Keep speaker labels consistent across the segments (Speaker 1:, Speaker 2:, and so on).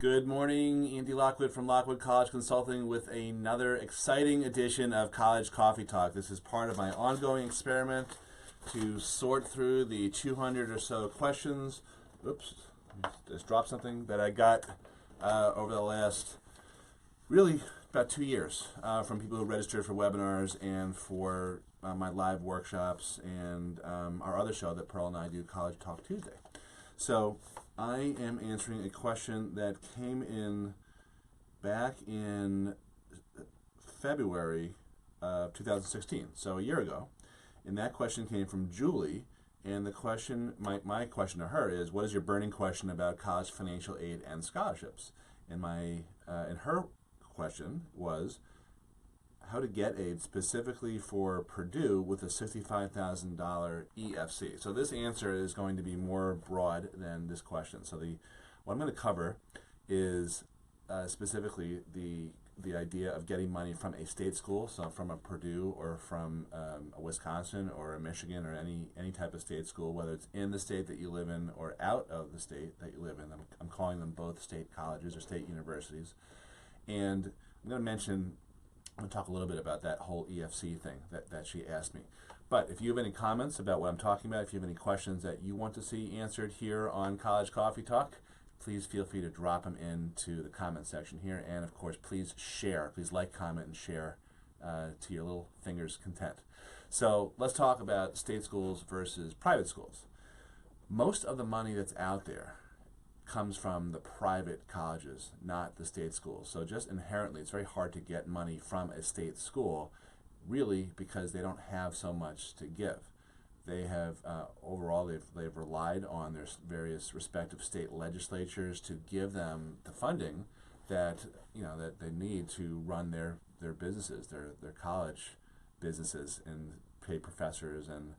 Speaker 1: Good morning, Andy Lockwood from Lockwood College Consulting with another exciting edition of College Coffee Talk. This is part of my ongoing experiment to sort through the 200 or so questions. Oops, just dropped something that I got over the last, really, about 2 years from people who registered for webinars and for my live workshops and our other show that Pearl and I do, College Talk Tuesday. So I am answering a question that came in back in February of 2016, so a year ago. And that question came from Julie. And the question, my question to her is, what is your burning question about college financial aid and scholarships? And her question was, how to get aid specifically for Purdue with a $65,000 EFC. So this answer is going to be more broad than this question. So what I'm going to cover is specifically the idea of getting money from a state school, so from a Purdue or from a Wisconsin or a Michigan or any type of state school, whether it's in the state that you live in or out of the state that you live in. I'm calling them both state colleges or state universities. And I'm going to talk a little bit about that whole EFC thing that she asked me. But if you have any comments about what I'm talking about, if you have any questions that you want to see answered here on College Coffee Talk, please feel free to drop them into the comment section here. And of course, please share. Please like, comment, and share to your little finger's content. So let's talk about state schools versus private schools. Most of the money that's out there comes from the private colleges, not the state schools. So just inherently, it's very hard to get money from a state school, really because they don't have so much to give. They have, overall, they've relied on their various respective state legislatures to give them the funding that they need to run their businesses, their college businesses, and pay professors and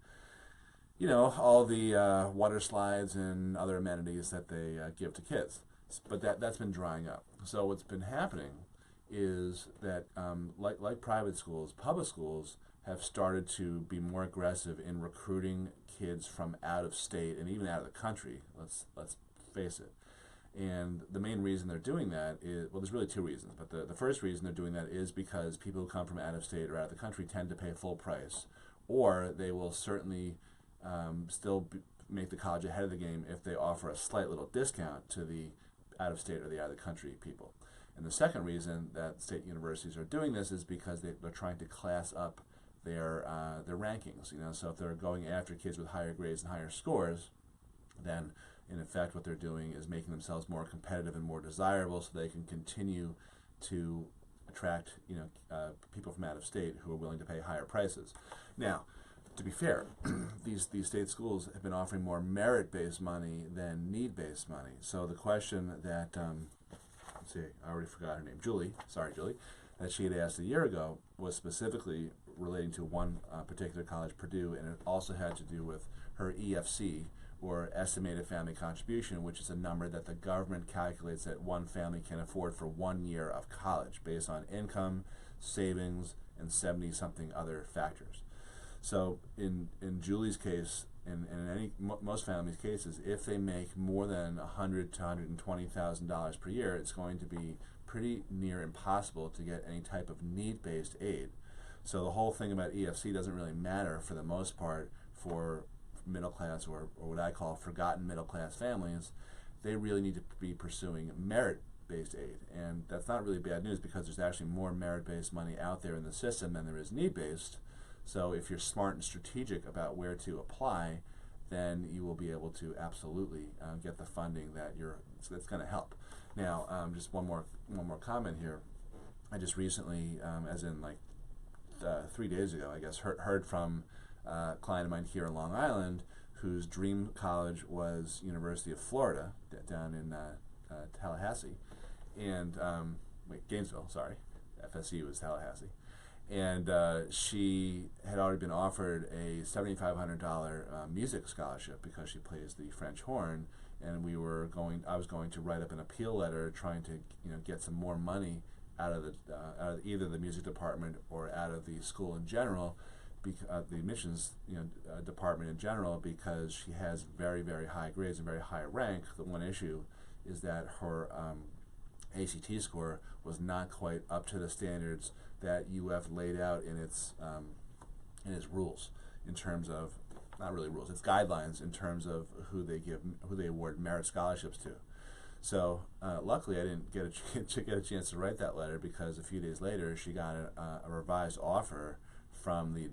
Speaker 1: all the water slides and other amenities that they give to kids. But that's been drying up. So what's been happening is that like private schools, public schools have started to be more aggressive in recruiting kids from out of state and even out of the country. Let's face it. And the main reason they're doing that is, well, there's really two reasons. But the first reason they're doing that is because people who come from out of state or out of the country tend to pay full price, or they will certainly make the college ahead of the game if they offer a slight little discount to the out-of-state or the out-of-the-country people. And the second reason that state universities are doing this is because they're trying to class up their rankings. So if they're going after kids with higher grades and higher scores, then in effect what they're doing is making themselves more competitive and more desirable, so they can continue to attract people from out of state who are willing to pay higher prices. Now, to be fair, these state schools have been offering more merit-based money than need-based money. So the question that, let's see, I already forgot her name, Julie, that she had asked a year ago was specifically relating to one particular college, Purdue, and it also had to do with her EFC, or estimated family contribution, which is a number that the government calculates that one family can afford for 1 year of college based on income, savings, and 70-something other factors. So in Julie's case, and in most families' cases, if they make more than $100,000 to $120,000 per year, it's going to be pretty near impossible to get any type of need-based aid. So the whole thing about EFC doesn't really matter for the most part for middle class or what I call forgotten middle class families. They really need to be pursuing merit-based aid, and that's not really bad news because there's actually more merit-based money out there in the system than there is need-based. So if you're smart and strategic about where to apply, then you will be able to absolutely get the funding that's going to help. Now, just one more comment here. I just recently, as in 3 days ago, I guess, heard from a client of mine here in Long Island whose dream college was University of Florida down in Tallahassee, and Gainesville. Sorry, FSU is Tallahassee. And she had already been offered a $7,500 music scholarship because she plays the French horn, and I was going to write up an appeal letter trying to get some more money out of either the music department or out of the school in general, the admissions department in general, because she has very, very high grades and very high rank. The one issue is that her ACT score was not quite up to the standards that UF laid out in its rules, in terms of, not really rules, it's guidelines in terms of who they award merit scholarships to. So luckily I didn't get a chance to write that letter, because a few days later she got a revised offer from the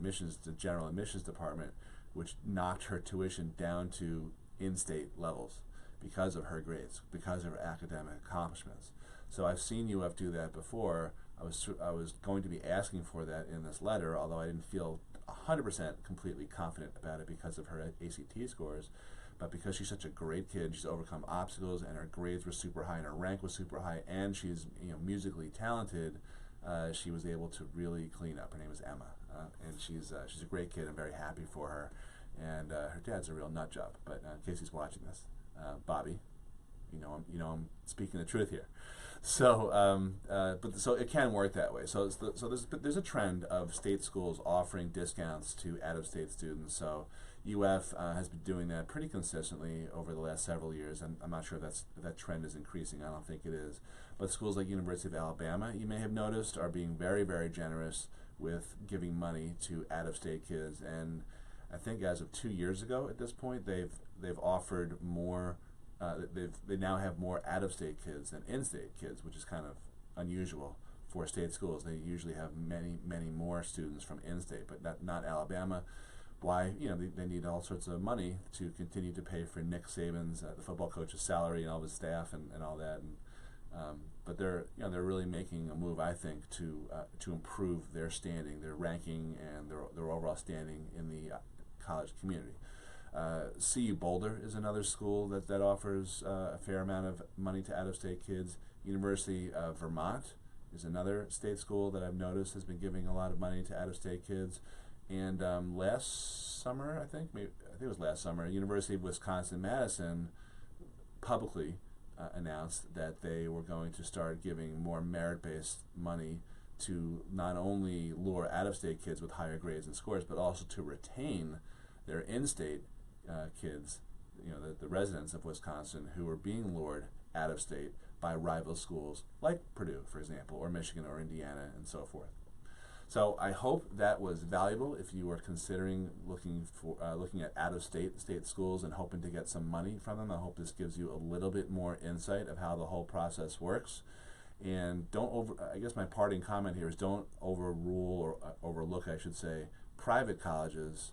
Speaker 1: general admissions department, which knocked her tuition down to in-state levels because of her grades, because of her academic accomplishments. So I've seen UF do that before. I was going to be asking for that in this letter, although I didn't feel 100% completely confident about it because of her ACT scores. But because she's such a great kid, she's overcome obstacles, and her grades were super high, and her rank was super high, and she's musically talented, she was able to really clean up. Her name is Emma, and she's a great kid. I'm very happy for her, and her dad's a real nut job. But in case he's watching this, Bobby, I'm speaking the truth here. So, so it can work that way. So there's a trend of state schools offering discounts to out-of-state students. So UF has been doing that pretty consistently over the last several years. I'm not sure if that trend is increasing. I don't think it is. But schools like University of Alabama, you may have noticed, are being very, very generous with giving money to out-of-state kids. And I think as of 2 years ago, at this point, they've offered more. They now have more out-of-state kids than in-state kids, which is kind of unusual for state schools. They usually have many, many more students from in-state, but not Alabama. Why? They need all sorts of money to continue to pay for Nick Saban's, the football coach's salary, and all of his staff and all that. But they're really making a move, I think, to improve their standing, their ranking, and their overall standing in the college community. CU Boulder is another school that offers a fair amount of money to out-of-state kids. University of Vermont is another state school that I've noticed has been giving a lot of money to out-of-state kids. And last summer, I think it was last summer, University of Wisconsin-Madison publicly announced that they were going to start giving more merit-based money to not only lure out-of-state kids with higher grades and scores, but also to retain their in-state kids, the residents of Wisconsin who are being lured out of state by rival schools like Purdue, for example, or Michigan or Indiana, and so forth. So I hope that was valuable if you were considering looking at out-of-state schools and hoping to get some money from them. I hope this gives you a little bit more insight of how the whole process works. And I guess my parting comment here is don't overrule or overlook, I should say, private colleges,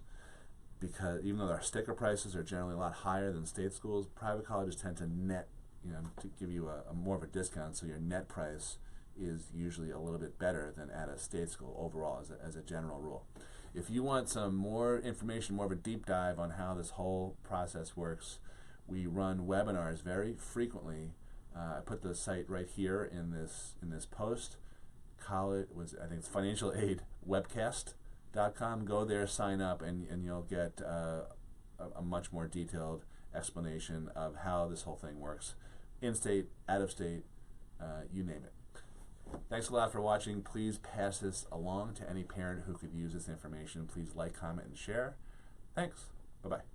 Speaker 1: because even though their sticker prices are generally a lot higher than state schools, private colleges tend to net, to give you a more of a discount, so your net price is usually a little bit better than at a state school overall as a general rule. If you want some more information, more of a deep dive on how this whole process works, we run webinars very frequently. I put the site right here in this post. I think it's Financial Aid Webcast.com. Go there, sign up, and you'll get a much more detailed explanation of how this whole thing works. In-state, out-of-state, you name it. Thanks a lot for watching. Please pass this along to any parent who could use this information. Please like, comment, and share. Thanks. Bye-bye.